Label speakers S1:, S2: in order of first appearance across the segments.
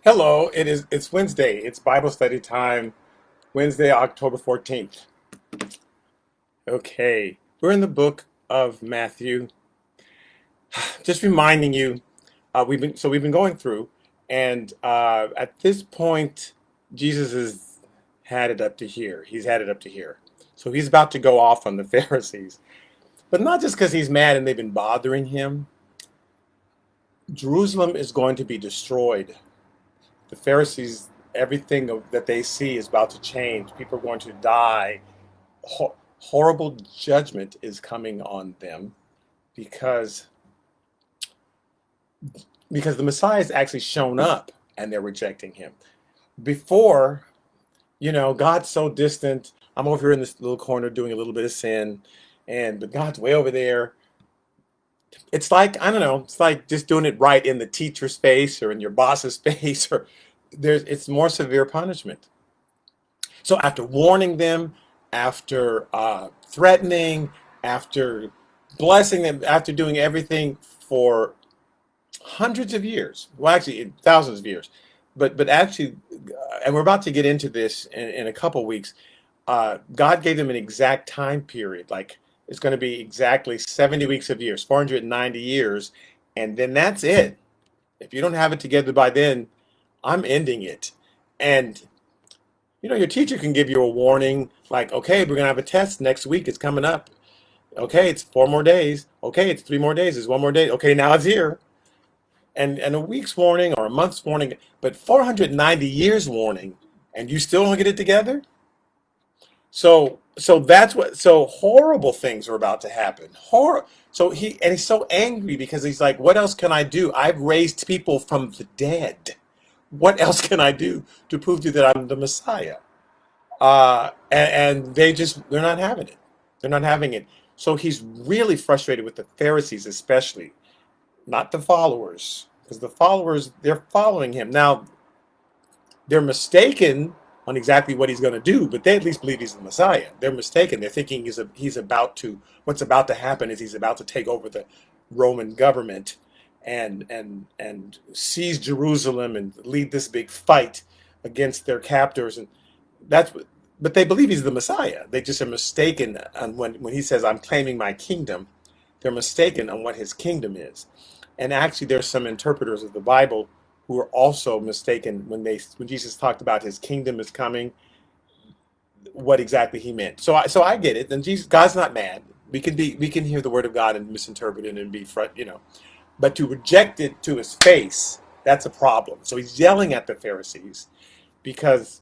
S1: Hello, it's Wednesday. It's Bible study time, Wednesday, October 14th. Okay. We're in the book of Matthew. Just reminding you, we've been going through, and at this point, Jesus has had it up to here. He's had it up to here. So he's about to go off on the Pharisees. But not just because he's mad and they've been bothering him. Jerusalem is going to be destroyed. The Pharisees, everything that they see is about to change. People are going to die. Horrible judgment is coming on them because the Messiah has actually shown up and they're rejecting him. Before, God's so distant. I'm over here in this little corner doing a little bit of sin, but God's way over there. It's like, I don't know, it's like just doing it right in the teacher's face or in your boss's face, or it's more severe punishment. So after warning them, after threatening, after blessing them, after doing everything for hundreds of years, well, actually thousands of years, but actually, and we're about to get into this in a couple weeks. God gave them an exact time period, like it's going to be exactly 70 weeks of years, 490 years, and then that's it. If you don't have it together by then, I'm ending it. And your teacher can give you a warning like, okay, we're going to have a test next week. It's coming up. Okay, it's 4 more days. Okay, it's 3 more days. It's 1 more day. Okay, now it's here. And a week's warning or a month's warning, but 490 years warning, and you still don't get it together? So horrible things are about to happen. He's so angry because he's like, what else can I do? I've raised people from the dead. What else can I do to prove to you that I'm the Messiah? And they're not having it. They're not having it. So he's really frustrated with the Pharisees, especially, not the followers, because the followers, they're following him. Now, they're mistaken on exactly what he's going to do, but they at least believe he's the Messiah. They're mistaken. They're thinking what's about to happen is he's about to take over the Roman government and seize Jerusalem and lead this big fight against their captors. And that's what, but they believe he's the Messiah. They just are mistaken on when he says, I'm claiming my kingdom. They're mistaken on what his kingdom is. And actually, there's some interpreters of the Bible who are also mistaken when Jesus talked about his kingdom is coming, what exactly he meant. So I get it. And God's not mad. We can hear the word of God and misinterpret it and be but to reject it to his face, that's a problem. So he's yelling at the Pharisees because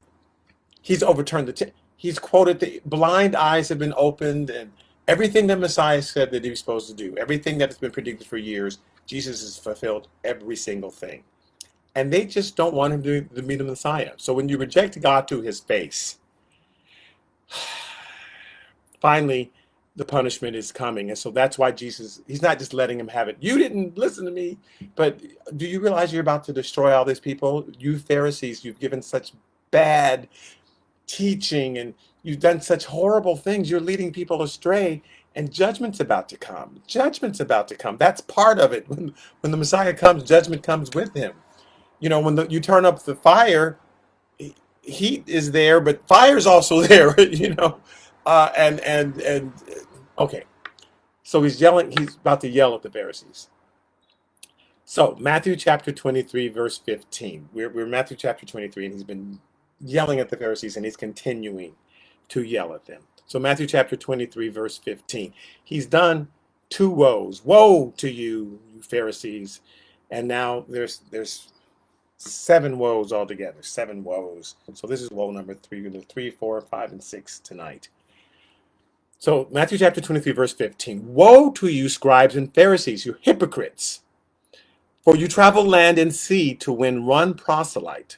S1: he's overturned he's quoted the blind eyes have been opened, and everything that Messiah said that he was supposed to do, everything that has been predicted for years, Jesus has fulfilled every single thing. And they just don't want him to be the Messiah. So when you reject God to his face, finally the punishment is coming. And so that's why he's not just letting him have it. You didn't listen to me, but do you realize you're about to destroy all these people? You Pharisees, you've given such bad teaching and you've done such horrible things. You're leading people astray, and judgment's about to come. Judgment's about to come. That's part of it. When the Messiah comes, judgment comes with him. When you turn up the fire, heat is there, but fire's also there. And okay. So he's yelling. He's about to yell at the Pharisees. So Matthew chapter 23, verse 15. We're Matthew chapter 23, and he's been yelling at the Pharisees, and he's continuing to yell at them. So Matthew chapter 23, verse 15. He's done two woes. Woe to you, you Pharisees. And now there's seven woes altogether. Seven woes. So this is woe number 3. We're 3, 4, 5, and 6 tonight. So Matthew chapter 23, verse 15. Woe to you, scribes and Pharisees, you hypocrites! For you travel land and sea to win one proselyte.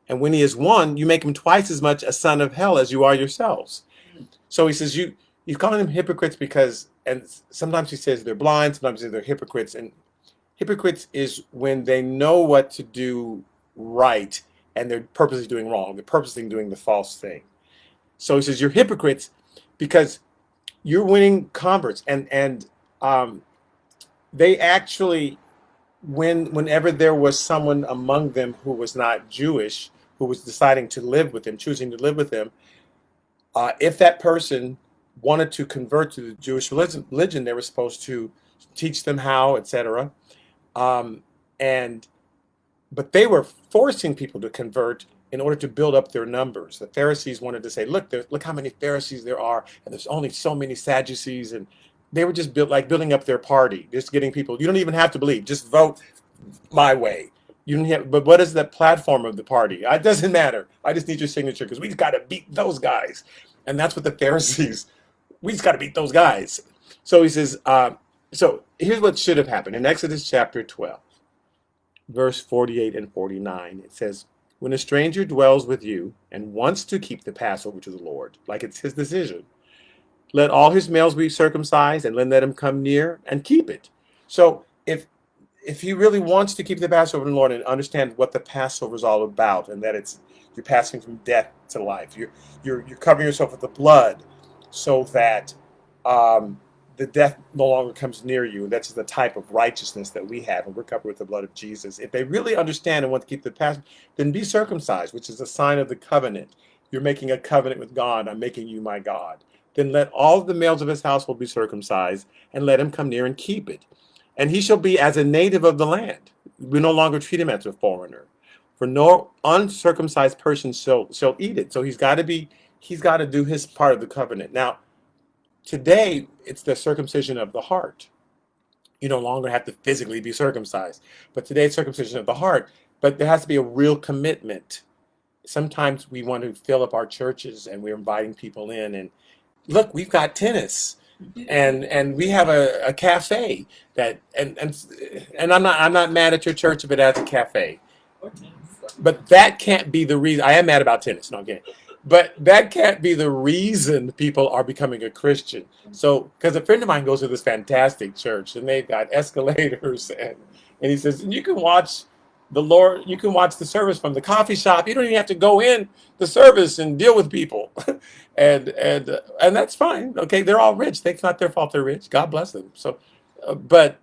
S1: And when he is won, you make him twice as much a son of hell as you are yourselves. So he says, you call them hypocrites because, and sometimes he says they're blind, sometimes he says they're hypocrites. And hypocrites is when they know what to do right and they're purposely doing wrong. They're purposely doing the false thing. So he says, you're hypocrites because you're winning converts. And they actually whenever there was someone among them who was not Jewish, who was deciding to live with them, choosing to live with them, if that person wanted to convert to the Jewish religion, they were supposed to teach them how, etc. Um, and but they were forcing people to convert in order to build up their numbers. The Pharisees wanted to say, "Look, look how many Pharisees there are, and there's only so many Sadducees," and they were just building up their party, just getting people. You don't even have to believe; just vote my way. You don't have, but what is the platform of the party? It doesn't matter. I just need your signature because we've got to beat those guys, and that's what the Pharisees. We just got to beat those guys. So he says. So here's what should have happened in Exodus chapter 12, verse 48 and 49. It says, "When a stranger dwells with you and wants to keep the Passover to the Lord, like it's his decision, let all his males be circumcised and let him come near and keep it." So if he really wants to keep the Passover to the Lord and understand what the Passover is all about, and that it's you're passing from death to life, you're covering yourself with the blood, so that the death no longer comes near you. That's the type of righteousness that we have, and we're covered with the blood of Jesus. If they really understand and want to keep the Passover, then be circumcised, which is a sign of the covenant. You're making a covenant with God. I'm making you my God. Then let all the males of his household be circumcised, and let him come near and keep it. And he shall be as a native of the land. We no longer treat him as a foreigner. For no uncircumcised person shall eat it. So he's got to do his part of the covenant. Now, today, it's the circumcision of the heart. You no longer have to physically be circumcised. But today, it's circumcision of the heart. But there has to be a real commitment. Sometimes we want to fill up our churches and we're inviting people in. And look, we've got tennis. And we have a cafe that and I'm not mad at your church if it has a cafe. But that can't be the reason. I am mad about tennis. No, I'm kidding. But that can't be the reason people are becoming a Christian. So, because a friend of mine goes to this fantastic church, and they've got escalators, and he says, you can watch you can watch the service from the coffee shop. You don't even have to go in the service and deal with people, and that's fine. Okay, they're all rich. It's not their fault they're rich. God bless them. So, but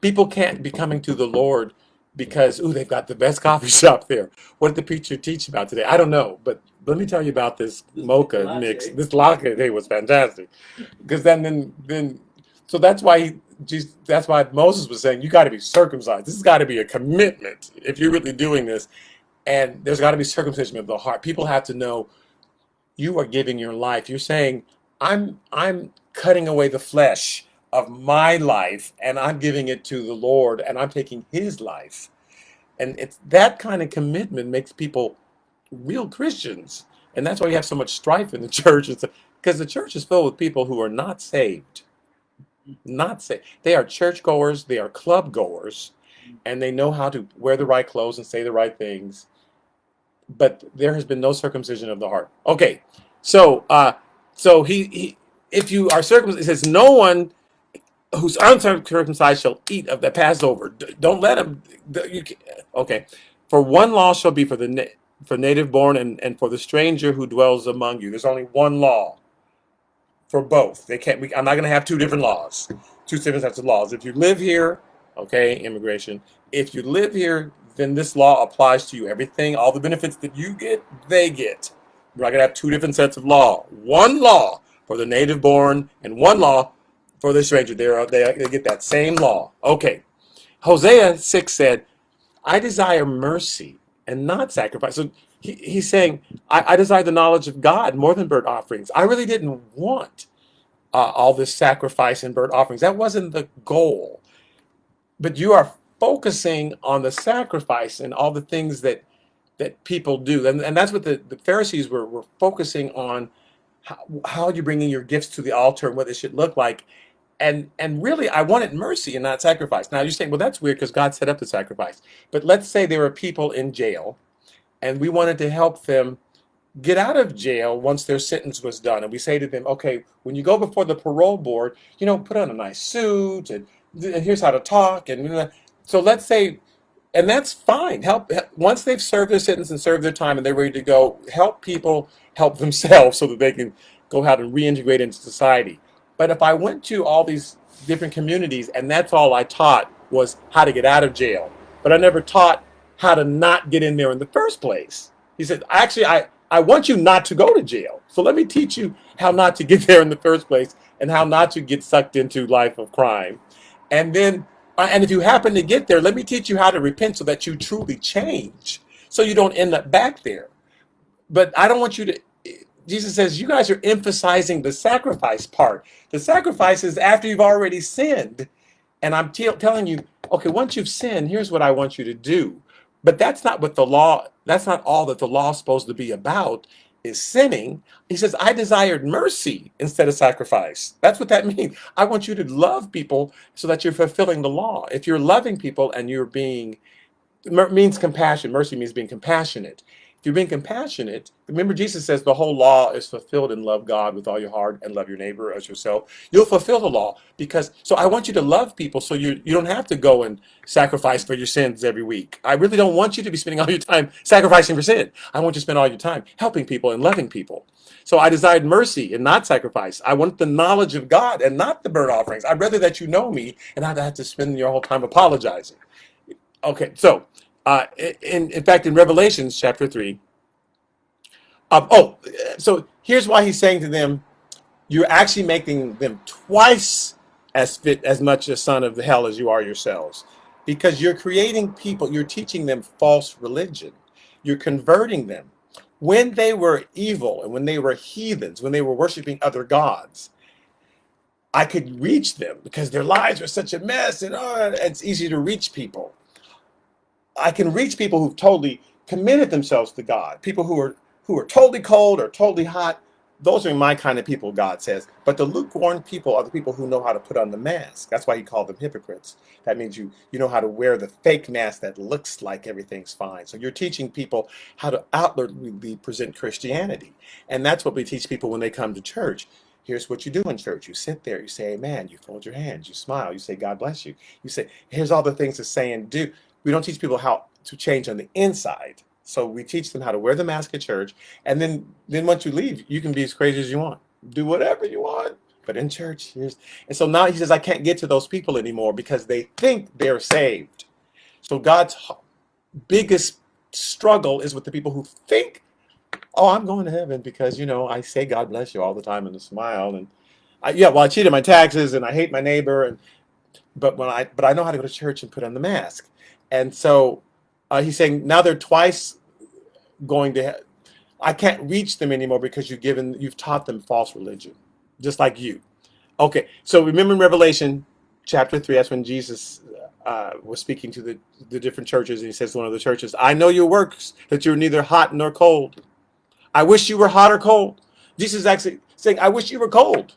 S1: people can't be coming to the Lord because they've got the best coffee shop there. What did the preacher teach about today? I don't know, but let me tell you about this mocha mix. This latte today was fantastic, because then so that's why that's why Moses was saying you got to be circumcised. This has got to be a commitment if you're really doing this, and there's got to be circumcision of the heart. People have to know you are giving your life. You're saying I'm cutting away the flesh of my life, and I'm giving it to the Lord, and I'm taking his life. And it's that kind of commitment makes people real Christians. And that's why you have so much strife in the church. Because the church is filled with people who are not saved. Not saved. They are churchgoers, they are club goers, and they know how to wear the right clothes and say the right things. But there has been no circumcision of the heart. Okay, so he if you are circumcised, it says no one who's uncircumcised shall eat of the Passover. Don't let him. Okay, for one law shall be for for native born and for the stranger who dwells among you. There's only one law for both. They can't. I'm not going to have two different laws, two different sets of laws. If you live here, okay, immigration. If you live here, then this law applies to you. Everything, all the benefits that you get, they get. We're not going to have two different sets of law. One law for the native born and one law for the stranger. They get that same law. Okay. Hosea 6 said, I desire mercy and not sacrifice. So he's saying, I desire the knowledge of God more than burnt offerings. I really didn't want all this sacrifice and burnt offerings. That wasn't the goal. But you are focusing on the sacrifice and all the things that people do. And that's what the Pharisees were focusing on, how you're bringing your gifts to the altar and what it should look like. And really, I wanted mercy and not sacrifice. Now, you're saying, well, that's weird because God set up the sacrifice. But let's say there were people in jail, and we wanted to help them get out of jail once their sentence was done. And we say to them, okay, when you go before the parole board, put on a nice suit, and here's how to talk. And so let's say, and that's fine. Help once they've served their sentence and served their time and they're ready to go, help people help themselves so that they can go out and reintegrate into society. But if I went to all these different communities and that's all I taught, was how to get out of jail, but I never taught how to not get in there in the first place. He said, actually, I want you not to go to jail. So let me teach you how not to get there in the first place and how not to get sucked into life of crime. And then, and if you happen to get there, let me teach you how to repent so that you truly change, so you don't end up back there. But I don't want you to. Jesus says, you guys are emphasizing the sacrifice part. The sacrifice is after you've already sinned. And I'm telling you, okay, once you've sinned, here's what I want you to do. But that's not what the law, that's not all that the law is supposed to be about, is sinning. He says, I desired mercy instead of sacrifice. That's what that means. I want you to love people so that you're fulfilling the law. If you're loving people and you're being, means compassion. Mercy means being compassionate. If you're being compassionate, remember Jesus says the whole law is fulfilled in love God with all your heart and love your neighbor as yourself. You'll fulfill the law because, so I want you to love people so you don't have to go and sacrifice for your sins every week. I really don't want you to be spending all your time sacrificing for sin. I want you to spend all your time helping people and loving people. So I desired mercy and not sacrifice. I want the knowledge of God and not the burnt offerings. I'd rather that you know me and not have to spend your whole time apologizing. Okay, so in fact, in Revelations chapter 3, so here's why he's saying to them, you're actually making them twice as fit as much a son of the hell as you are yourselves. Because you're creating people, you're teaching them false religion. You're converting them. When they were evil and when they were heathens, when they were worshiping other gods, I could reach them because their lives were such a mess and it's easy to reach people. I can reach people who've totally committed themselves to God, people who are totally cold or totally hot. Those are my kind of people, God says. But the lukewarm people are the people who know how to put on the mask. That's why he called them hypocrites. That means you know how to wear the fake mask that looks like everything's fine. So you're teaching people how to outwardly present Christianity. And that's what we teach people when they come to church. Here's what you do in church. You sit there, you say amen, you fold your hands, you smile, you say God bless you. You say, here's all the things to say and do. We don't teach people how to change on the inside. So we teach them how to wear the mask at church. And then once you leave, you can be as crazy as you want. Do whatever you want. But in church, and so now he says, I can't get to those people anymore because they think they're saved. So God's biggest struggle is with the people who think, oh, I'm going to heaven because, I say God bless you all the time and a smile. And I cheated my taxes and I hate my neighbor. But I know how to go to church and put on the mask. And so he's saying now they're twice going to. I can't reach them anymore because you've taught them false religion, just like you. Okay, so remember in Revelation chapter 3, that's when Jesus was speaking to the different churches, and he says to one of the churches, I know your works, that you're neither hot nor cold. I wish you were hot or cold. Jesus is actually saying, I wish you were cold.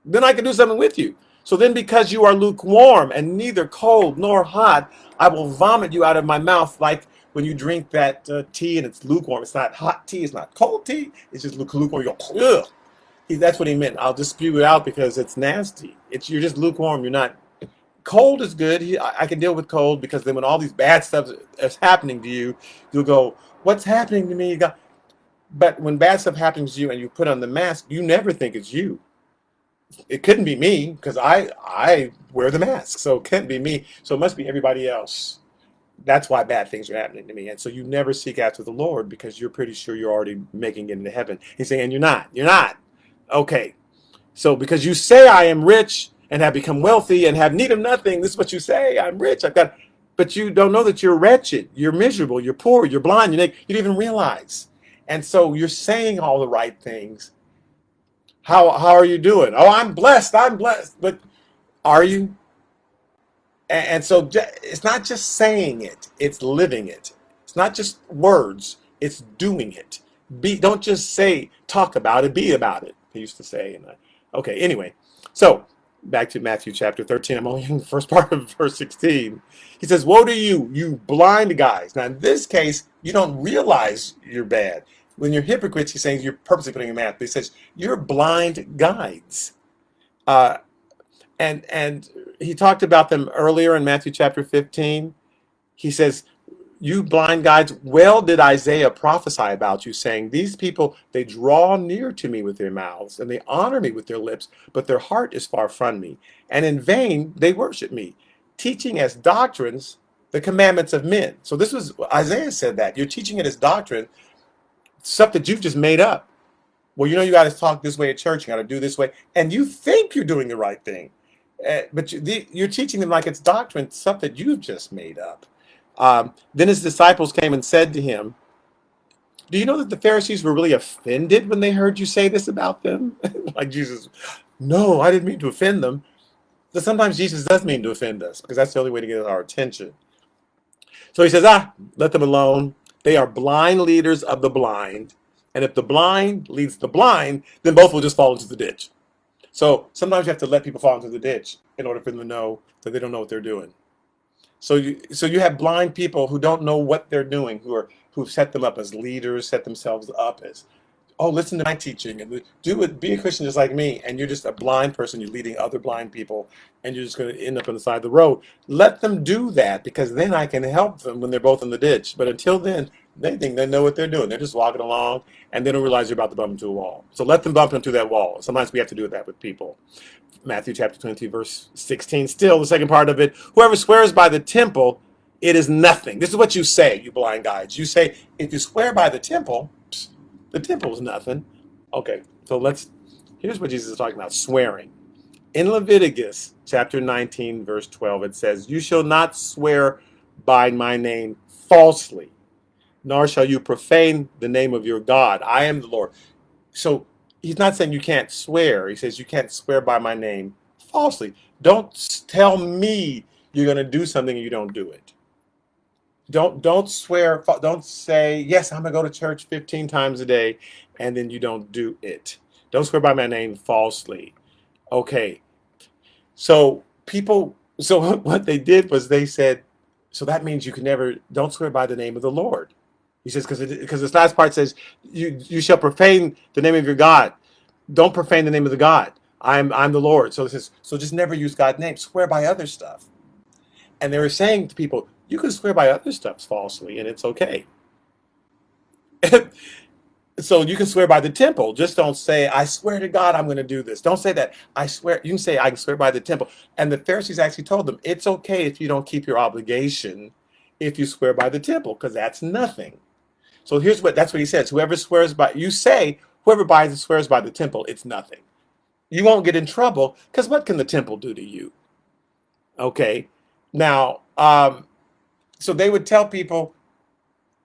S1: Then I can do something with you. So then because you are lukewarm and neither cold nor hot, I will vomit you out of my mouth like when you drink that tea and it's lukewarm. It's not hot tea. It's not cold tea. It's just lukewarm. You go, ugh. That's what he meant. I'll just spew it out because it's nasty. You're just lukewarm. You're not. Cold is good. I can deal with cold because then when all these bad stuff is happening to you, you'll go, what's happening to me? But when bad stuff happens to you and you put on the mask, you never think it's you. It couldn't be me because I wear the mask, so it can't be me. So it must be everybody else. That's why bad things are happening to me. And so you never seek after the Lord because you're pretty sure you're already making it into heaven. He's saying, you're not. You're not. Okay. So because you say I am rich and have become wealthy and have need of nothing, this is what you say. I'm rich. But you don't know that you're wretched. You're miserable. You're poor. You're blind. You don't even realize. And so you're saying all the right things. How are you doing? Oh, I'm blessed. But are you? And so it's not just saying it, it's living it. It's not just words, it's doing it. Don't just talk about it, be about it, he used to say. Okay, anyway. So back to Matthew chapter 13. I'm only in the first part of verse 16. He says, woe to you, you blind guys. Now in this case, you don't realize you're bad. When you're hypocrites, he's saying you're purposely putting a mask. But he says, you're blind guides. And he talked about them earlier in Matthew chapter 15. He says, you blind guides, well did Isaiah prophesy about you, saying, these people, they draw near to me with their mouths, and they honor me with their lips, but their heart is far from me. And in vain they worship me, teaching as doctrines the commandments of men. So this was Isaiah said that you're teaching it as doctrine, stuff that you've just made up. Well, you got to talk this way at church. You got to do this way, and you think you're doing the right thing, but you're teaching them like it's doctrine, stuff that you've just made up. Then his disciples came and said to him, "Do you know that the Pharisees were really offended when they heard you say this about them?" Like Jesus, no, I didn't mean to offend them. So sometimes Jesus does mean to offend us because that's the only way to get our attention. So he says, let them alone. They are blind leaders of the blind. And if the blind leads the blind, then both will just fall into the ditch. So sometimes you have to let people fall into the ditch in order for them to know that they don't know what they're doing. So you have blind people who don't know what they're doing, who've set them up as leaders, set themselves up as, oh, listen to my teaching and be a Christian just like me. And you're just a blind person. You're leading other blind people and you're just going to end up on the side of the road. Let them do that because then I can help them when they're both in the ditch. But until then, they think they know what they're doing. They're just walking along and they don't realize you're about to bump into a wall. So let them bump into that wall. Sometimes we have to do that with people. Matthew chapter 22, verse 16. Still, the second part of it, whoever swears by the temple, it is nothing. This is what you say, you blind guides. You say, if you swear by the temple is nothing. Okay, so here's what Jesus is talking about, swearing. In Leviticus chapter 19, verse 12, it says, you shall not swear by my name falsely, nor shall you profane the name of your God. I am the Lord. So he's not saying you can't swear. He says you can't swear by my name falsely. Don't tell me you're going to do something and you don't do it. Don't swear. Don't say, yes, I'm going to go to church 15 times a day, and then you don't do it. Don't swear by my name falsely. Okay. So what they did was they said, so that means you can don't swear by the name of the Lord. He says, because this last part says, you shall profane the name of your God. Don't profane the name of the God. I'm the Lord. So it says, so just never use God's name. Swear by other stuff. And they were saying to people, you can swear by other stuff falsely, and it's okay. So you can swear by the temple. Just don't say, I swear to God, I'm going to do this. Don't say that. I swear. You can say, I can swear by the temple. And the Pharisees actually told them, it's okay if you don't keep your obligation if you swear by the temple, because that's nothing. So that's what he says. Whoever swears by, whoever swears by the temple, it's nothing. You won't get in trouble, because what can the temple do to you? Okay. Now, so they would tell people,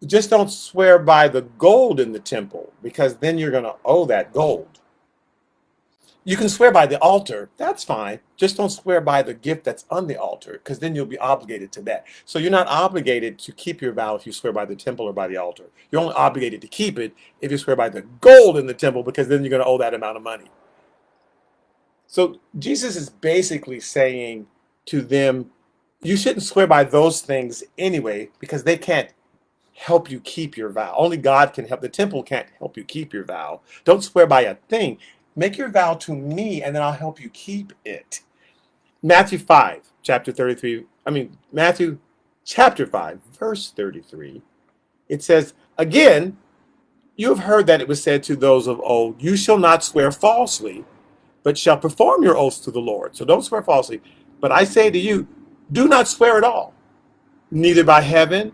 S1: just don't swear by the gold in the temple, because then you're going to owe that gold. You can swear by the altar. That's fine. Just don't swear by the gift that's on the altar, because then you'll be obligated to that. So you're not obligated to keep your vow if you swear by the temple or by the altar. You're only obligated to keep it if you swear by the gold in the temple, because then you're going to owe that amount of money. So Jesus is basically saying to them, you shouldn't swear by those things anyway, because they can't help you keep your vow. Only God can help. The temple can't help you keep your vow. Don't swear by a thing. Make your vow to me, and then I'll help you keep it. Matthew chapter 5, verse 33. It says, again, you have heard that it was said to those of old, you shall not swear falsely, but shall perform your oaths to the Lord. So don't swear falsely. But I say to you, do not swear at all, neither by heaven,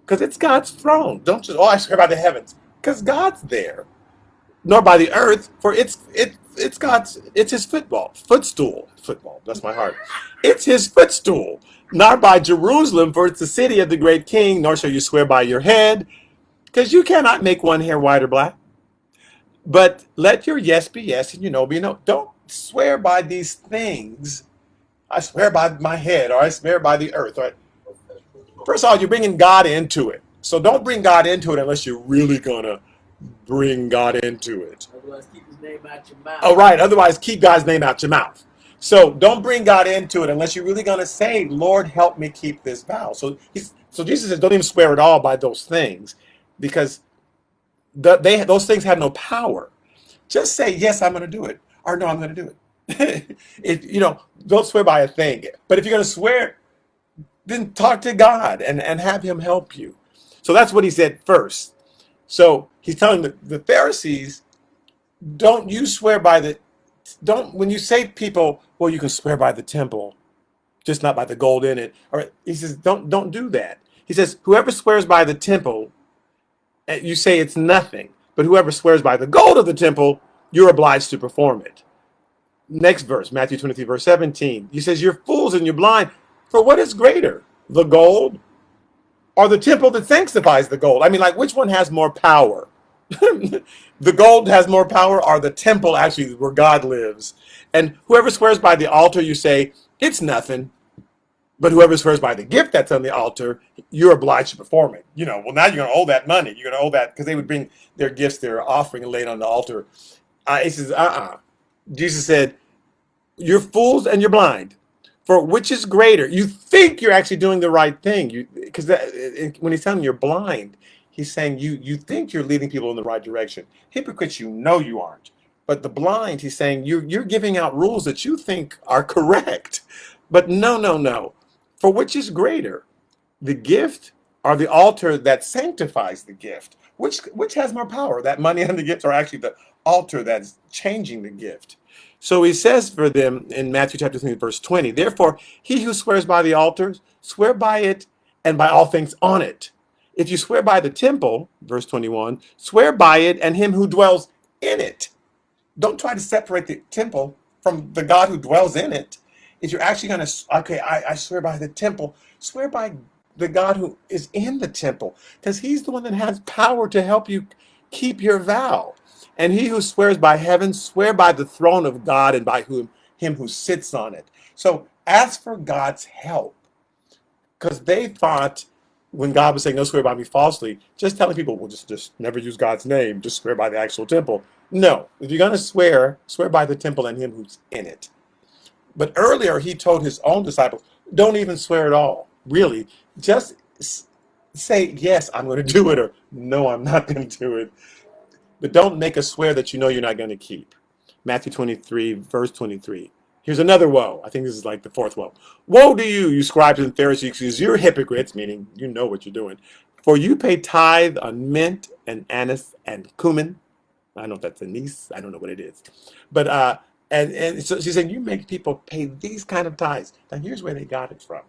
S1: because it's God's throne. Don't just, I swear by the heavens, because God's there. Nor by the earth, for it's his footstool. Bless my heart. It's his footstool. Nor by Jerusalem, for it's the city of the great king. Nor shall you swear by your head, because you cannot make one hair white or black. But let your yes be yes and your no be no. Don't swear by these things. I swear by my head, or I swear by the earth. Right? First of all, you're bringing God into it. So don't bring God into it unless you're really going to bring God into it.
S2: Otherwise, keep his name out your mouth.
S1: Oh, right. Otherwise, keep God's name out your mouth. So don't bring God into it unless you're really going to say, Lord, help me keep this vow. So Jesus says, don't even swear at all by those things, because those things have no power. Just say, yes, I'm going to do it, or no, I'm going to do it. Don't swear by a thing. But if you're going to swear, then talk to God and have him help you. So that's what he said first. So he's telling the Pharisees, when you say to people, well, you can swear by the temple, just not by the gold in it. All right. He says, don't do that. He says, whoever swears by the temple, you say it's nothing. But whoever swears by the gold of the temple, you're obliged to perform it. Next verse, Matthew 23, verse 17. He says, you're fools and you're blind. For what is greater, the gold or the temple that sanctifies the gold? I mean, like, which one has more power? The gold has more power, or the temple actually where God lives? And whoever swears by the altar, you say, it's nothing. But whoever swears by the gift that's on the altar, you're obliged to perform it. Well, now you're going to owe that money. You're going to owe that, because they would bring their gifts, their offering, and lay it on the altar. He says, Jesus said, you're fools and you're blind. For which is greater? You think you're actually doing the right thing. Because when he's telling you you're blind, he's saying you think you're leading people in the right direction. Hypocrites, you know you aren't. But the blind, he's saying you're giving out rules that you think are correct. But no. For which is greater, the gift or the altar that sanctifies the gift? Which has more power? That money and the gift, or actually the altar that's changing the gift? So he says for them in Matthew chapter 3, verse 20, therefore, he who swears by the altar, swear by it and by all things on it. If you swear by the temple, verse 21, swear by it and him who dwells in it. Don't try to separate the temple from the God who dwells in it. If you're actually going to, okay, I swear by the temple, swear by the God who is in the temple, because he's the one that has power to help you keep your vow. And he who swears by heaven, swear by the throne of God and by him who sits on it. So ask for God's help, because they thought when God was saying, no, swear by me falsely, just telling people, well, just never use God's name, just swear by the actual temple. No, if you're going to swear by the temple and him who's in it. But earlier he told his own disciples, don't even swear at all. Really, just say, yes, I'm going to do it, or no, I'm not going to do it. But don't make a swear that you know you're not going to keep. Matthew 23, verse 23. Here's another woe. I think this is like the fourth woe. Woe to you, you scribes and Pharisees, because you're hypocrites, meaning you know what you're doing. For you pay tithe on mint and anise and cumin. I don't know if that's anise. I don't know what it is. But and so she's saying you make people pay these kind of tithes. Now here's where they got it from.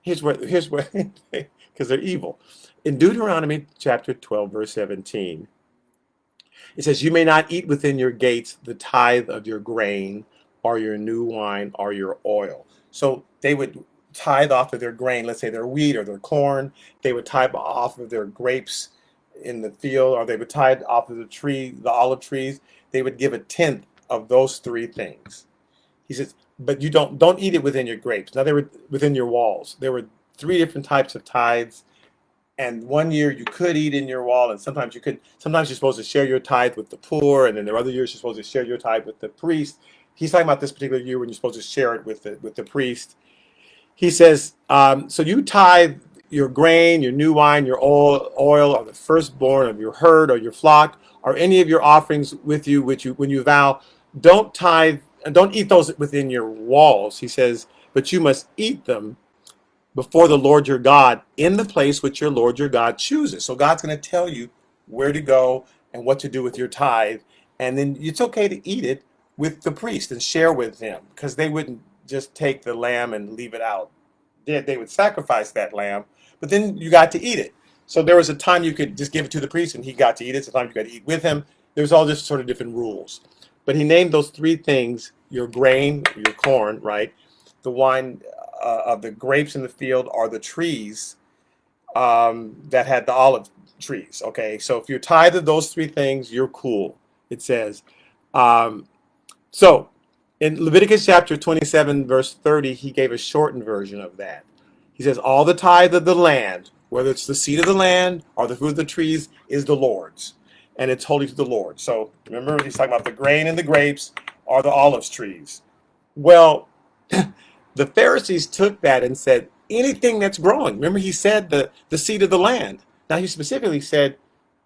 S1: Here's where because they're evil. In Deuteronomy chapter 12, verse 17, it says, you may not eat within your gates the tithe of your grain or your new wine or your oil. So they would tithe off of their grain, let's say their wheat or their corn. They would tithe off of their grapes in the field, or they would tithe off of the olive trees. They would give a tenth of those three things. He says, but you don't eat it within your grapes. Now they were within your walls. There were three different types of tithes. And one year you could eat in your wall, and sometimes you could. Sometimes you're supposed to share your tithe with the poor, and then there are other years you're supposed to share your tithe with the priest. He's talking about this particular year when you're supposed to share it with the priest. He says, so you tithe your grain, your new wine, your oil, or the firstborn of your herd or your flock, or any of your offerings with you, when you vow, don't tithe and don't eat those within your walls. He says, but you must eat them before the Lord your God in the place which your Lord your God chooses. So God's going to tell you where to go and what to do with your tithe. And then it's okay to eat it with the priest and share with him, because they wouldn't just take the lamb and leave it out. They would sacrifice that lamb, but then you got to eat it. So there was a time you could just give it to the priest and he got to eat it. Sometimes you got to eat with him. There's all just sort of different rules. But he named those three things: your grain, your corn, right? The wine of the grapes in the field, are the trees that had the olive trees. Okay, so if you're tithe of those three things, you're cool. It says. So in Leviticus chapter 27, verse 30, he gave a shortened version of that. He says, all the tithe of the land, whether it's the seed of the land or the fruit of the trees, is the Lord's, and it's holy to the Lord. So remember, he's talking about the grain and the grapes or the olive trees. Well, the Pharisees took that and said, anything that's growing. Remember, he said the seed of the land. Now, he specifically said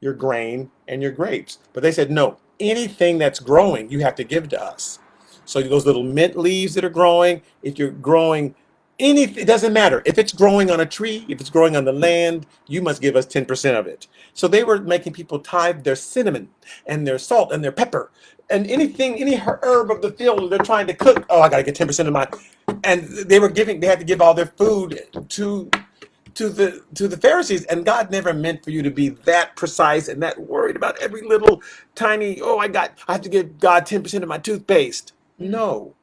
S1: your grain and your grapes. But they said, no, anything that's growing, you have to give to us. So those little mint leaves that are growing, if you're growing Anything, it doesn't matter. If it's growing on a tree, if it's growing on the land, you must give us 10% of it. So they were making people tithe their cinnamon and their salt and their pepper and anything, any herb of the field they're trying to cook. Oh, I got to get 10% of my, and they had to give all their food to the Pharisees, and God never meant for you to be that precise and that worried about every little tiny, I have to give God 10% of my toothpaste. No.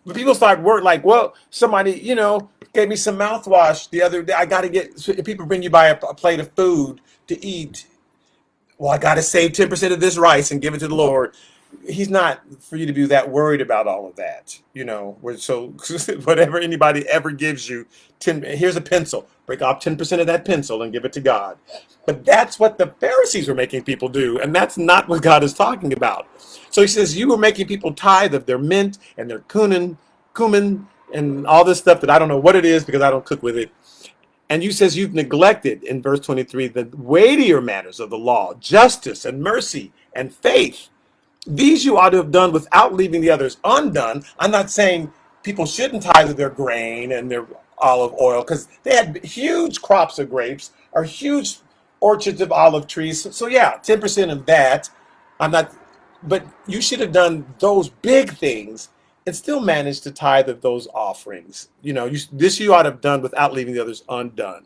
S1: But people start work like, well, somebody, gave me some mouthwash the other day. I got to get, so if people bring you by a plate of food to eat. Well, I got to save 10% of this rice and give it to the Lord. He's not for you to be that worried about all of that. So whatever anybody ever gives you, here's a pencil. Break off 10% of that pencil and give it to God. But that's what the Pharisees were making people do. And that's not what God is talking about. So he says, you were making people tithe of their mint and their cumin, and all this stuff that I don't know what it is because I don't cook with it. And you says you've neglected in verse 23 the weightier matters of the law, justice and mercy and faith. These you ought to have done without leaving the others undone. I'm not saying people shouldn't tithe of their grain and their olive oil because they had huge crops of grapes or huge orchards of olive trees. So yeah, 10% of that. I'm not, but you should have done those big things and still managed to tithe of those offerings. This you ought to have done without leaving the others undone.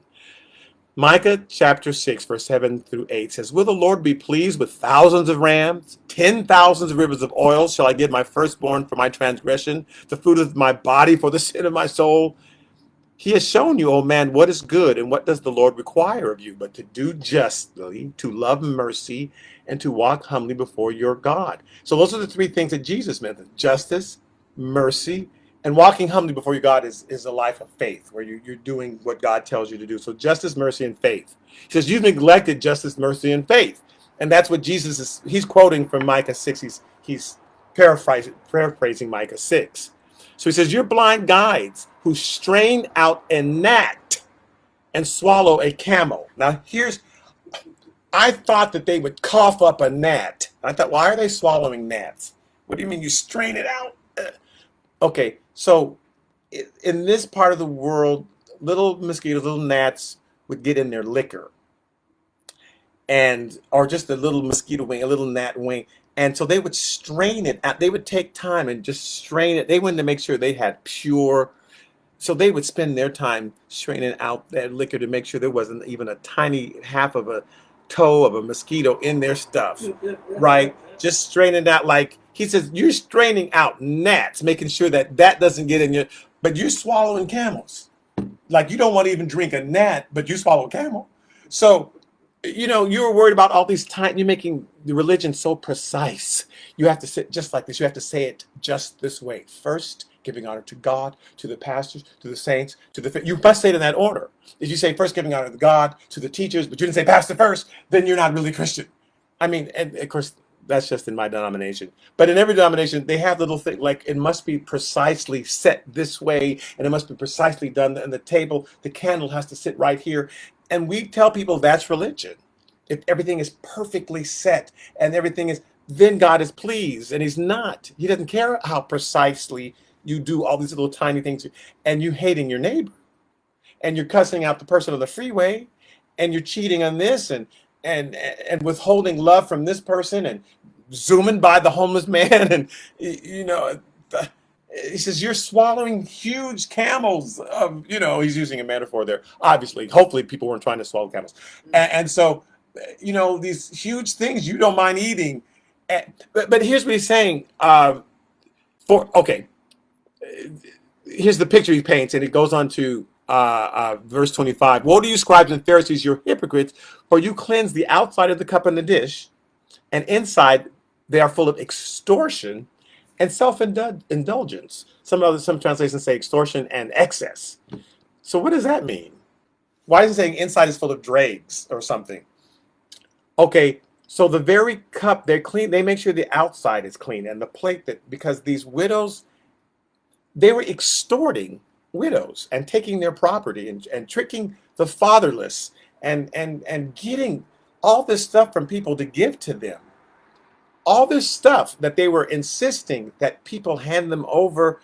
S1: Micah chapter 6, verse 7 through 8 says, will the Lord be pleased with thousands of rams, 10,000s of rivers of oil? Shall I give my firstborn for my transgression, the fruit of my body for the sin of my soul? He has shown you, O man, what is good, and what does the Lord require of you, but to do justly, to love mercy, and to walk humbly before your God. So those are the three things that Jesus meant: justice, mercy, and walking humbly before your God is a life of faith, where you're doing what God tells you to do. So justice, mercy, and faith. He says, you've neglected justice, mercy, and faith. And that's what he's quoting from Micah 6. He's paraphrasing Micah 6. So he says, you're blind guides who strain out a gnat and swallow a camel. Now I thought that they would cough up a gnat. I thought, why are they swallowing gnats? What do you mean you strain it out? Okay, so in this part of the world, little mosquitoes, little gnats would get in their liquor, or just a little mosquito wing, a little gnat wing, and so they would strain it out. They would take time and just strain it. They wanted to make sure they had pure, so they would spend their time straining out that liquor to make sure there wasn't even a tiny half of a toe of a mosquito in their stuff, right? Just straining out, like he says, you're straining out gnats, making sure that doesn't get in your, but you're swallowing camels. Like you don't want to even drink a gnat, but you swallow a camel. So, you were worried about all these times. You're making the religion so precise. You have to say just like this. You have to say it just this way. First, giving honor to God, to the pastors, to the saints, you must say it in that order. If you say first giving honor to God, to the teachers, but you didn't say pastor first, then you're not really Christian. I mean, and of course, that's just in my denomination. But in every denomination, they have little things like it must be precisely set this way, and it must be precisely done. And the table, the candle has to sit right here. And we tell people that's religion. If everything is perfectly set and everything is, then God is pleased. And he's not. He doesn't care how precisely you do all these little tiny things, and you hating your neighbor, and you're cussing out the person on the freeway, and you're cheating on this, and withholding love from this person, and zooming by the homeless man, and he says you're swallowing huge camels. He's using a metaphor there. Obviously, hopefully, people weren't trying to swallow camels, and so these huge things you don't mind eating. But here's what he's saying. Here's the picture he paints, and it goes on to verse 25. Woe to you, scribes and Pharisees, you're hypocrites, for you cleanse the outside of the cup and the dish, and inside they are full of extortion and self-indulgence. Some translations say extortion and excess. So what does that mean? Why is it saying inside is full of dregs or something? Okay, so the very cup, they're clean. They make sure the outside is clean, and the plate, because these widows, they were extorting widows and taking their property and tricking the fatherless and getting all this stuff from people to give to them. All this stuff that they were insisting that people hand them over.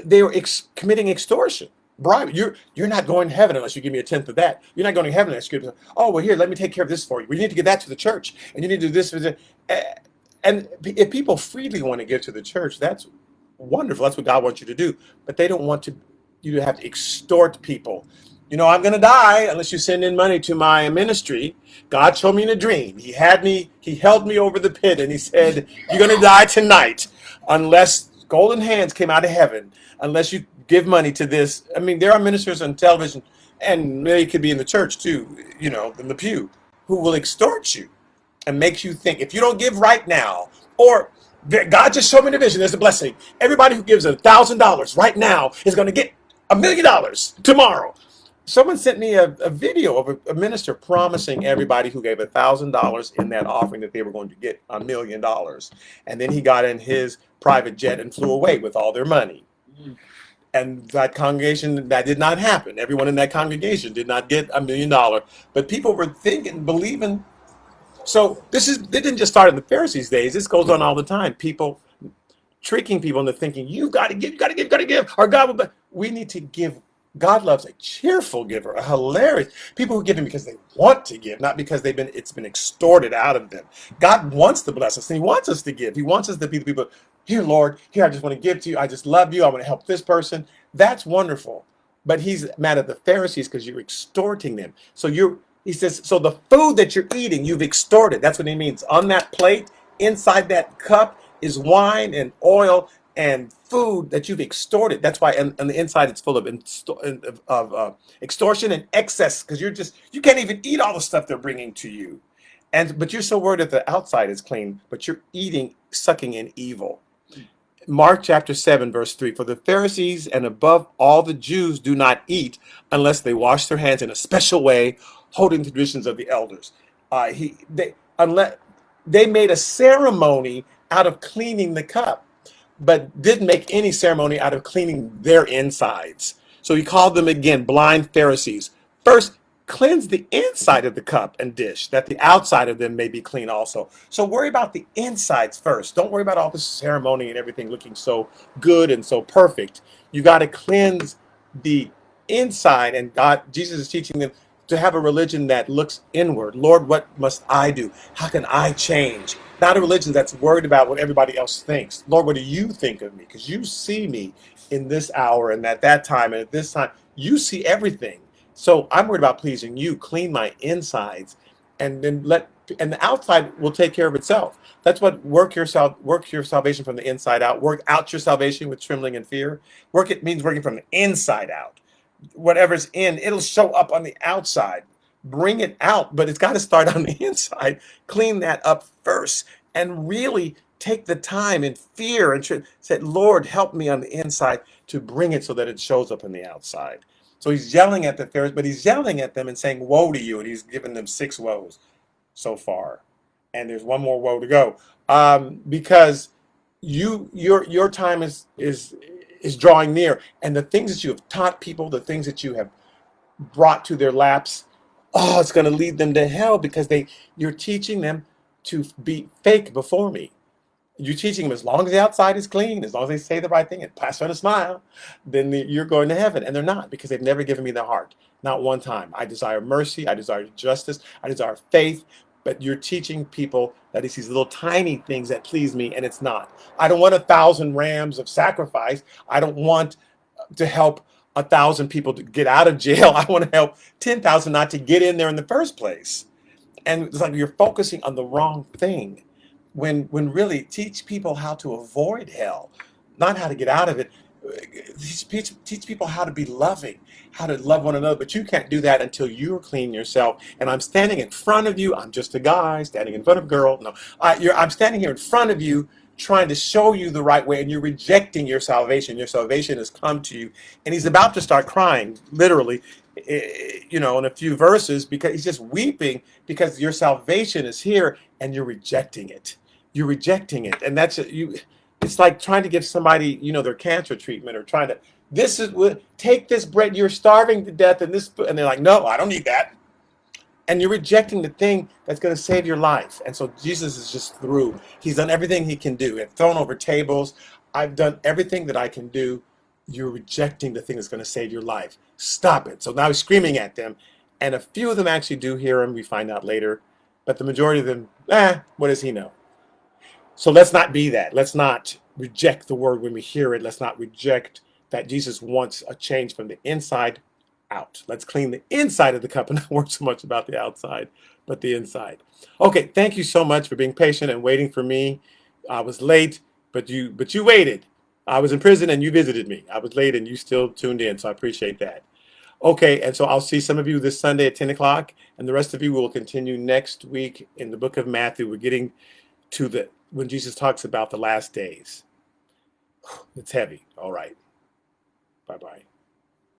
S1: they were committing extortion, bribe. You're not going to heaven unless you give me a tenth of that. You're not going to heaven unless you give. Oh well, here, let me take care of this for you. We need to give that to the church, and you need to do this. And if people freely want to give to the church, that's wonderful. That's what God wants you to do. But they don't want you to have to extort people. I'm going to die unless you send in money to my ministry. God showed me in a dream. He held me over the pit and he said, you're going to die tonight unless golden hands came out of heaven, unless you give money to this. I mean, there are ministers on television, and maybe it could be in the church too, in the pew, who will extort you and make you think if you don't give right now, or God just showed me the vision, there's a blessing. Everybody who gives $1,000 right now is going to get $1,000,000 tomorrow. Someone sent me a video of a minister promising everybody who gave $1,000 in that offering that they were going to get $1,000,000. And then he got in his private jet and flew away with all their money. And that congregation, that did not happen. Everyone in that congregation did not get $1,000,000. But people were thinking, believing. So it didn't just start in the Pharisees' days. This goes on all the time. People tricking people into thinking, you got to give, you got to give, you got to give, or God will. We need to give. God loves a cheerful giver, a hilarious people who give him because they want to give, not because it's been extorted out of them. God wants to bless us, and he wants us to give. He wants us to be the people. Here, Lord, here, I just want to give to you. I just love you. I want to help this person. That's wonderful. But he's mad at the Pharisees because you're extorting them. He says, so the food that you're eating, you've extorted. That's what he means. On that plate, inside that cup is wine and oil and food that you've extorted. That's why on the inside it's full of extortion and excess, because you can't even eat all the stuff they're bringing to you. But you're so worried that the outside is clean, but you're sucking in evil. Mark chapter 7, verse 3, for the Pharisees and above all the Jews do not eat unless they wash their hands in a special way, holding the traditions of the elders. They made a ceremony out of cleaning the cup, but didn't make any ceremony out of cleaning their insides. So he called them again blind Pharisees. First, cleanse the inside of the cup and dish, that the outside of them may be clean also. So worry about the insides first. Don't worry about all the ceremony and everything looking so good and so perfect. You got to cleanse the inside, and Jesus is teaching them to have a religion that looks inward. Lord, what must I do? How can I change? Not a religion that's worried about what everybody else thinks. Lord, what do you think of me? Because you see me in this hour and at that time and at this time. You see everything. So I'm worried about pleasing you. Clean my insides, and then and the outside will take care of itself. That's what work your salvation from the inside out. Work out your salvation with trembling and fear. It means working from the inside out. Whatever's in, it'll show up on the outside. Bring it out, but it's got to start on the inside. Clean that up first, and really take the time in fear and say, Lord, help me on the inside to bring it so that it shows up on the outside. So he's yelling at the Pharisees, but he's yelling at them and saying, woe to you. And he's given them 6 woes so far. And there's one more woe to go. Because your time is drawing near. And the things that you have taught people, the things that you have brought to their laps, it's going to lead them to hell, because you're teaching them to be fake before me. You're teaching them as long as the outside is clean, as long as they say the right thing and pass on a smile, then you're going to heaven. And they're not, because they've never given me their heart. Not one time. I desire mercy. I desire justice. I desire faith. But you're teaching people that it's these little tiny things that please me, and it's not. I don't want 1,000 rams of sacrifice. I don't want to help 1,000 people to get out of jail. I want to help 10,000 not to get in there in the first place. And it's like you're focusing on the wrong thing. When really teach people how to avoid hell, not how to get out of it. Teach people how to be loving, how to love one another. But you can't do that until you're clean yourself. And I'm standing in front of you. I'm just a guy standing in front of a girl. No, I'm standing here in front of you, trying to show you the right way, and you're rejecting your salvation. Your salvation has come to you. And he's about to start crying, literally, in a few verses, because he's just weeping because your salvation is here and you're rejecting it. You're rejecting it. And it's like trying to give somebody, their cancer treatment, or trying to, take this bread, you're starving to death, and they're like, no, I don't need that. And you're rejecting the thing that's going to save your life. And so Jesus is just through. He's done everything he can do. I've thrown over tables. I've done everything that I can do. you're rejecting the thing that's going to save your life. Stop it. So now he's screaming at them. And a few of them actually do hear him. We find out later. But the majority of them, what does he know? So let's not be that. Let's not reject the word when we hear it. Let's not reject that Jesus wants a change from the inside out. Let's clean the inside of the cup and not worry so much about the outside, but the inside. Okay, thank you so much for being patient and waiting for me. I was late, but you waited. I was in prison and you visited me. I was late and you still tuned in, so I appreciate that. Okay, and so I'll see some of you this Sunday at 10 o'clock, and the rest of you will continue next week in the book of Matthew. We're getting to when Jesus talks about the last days. It's heavy. All right. Bye-bye.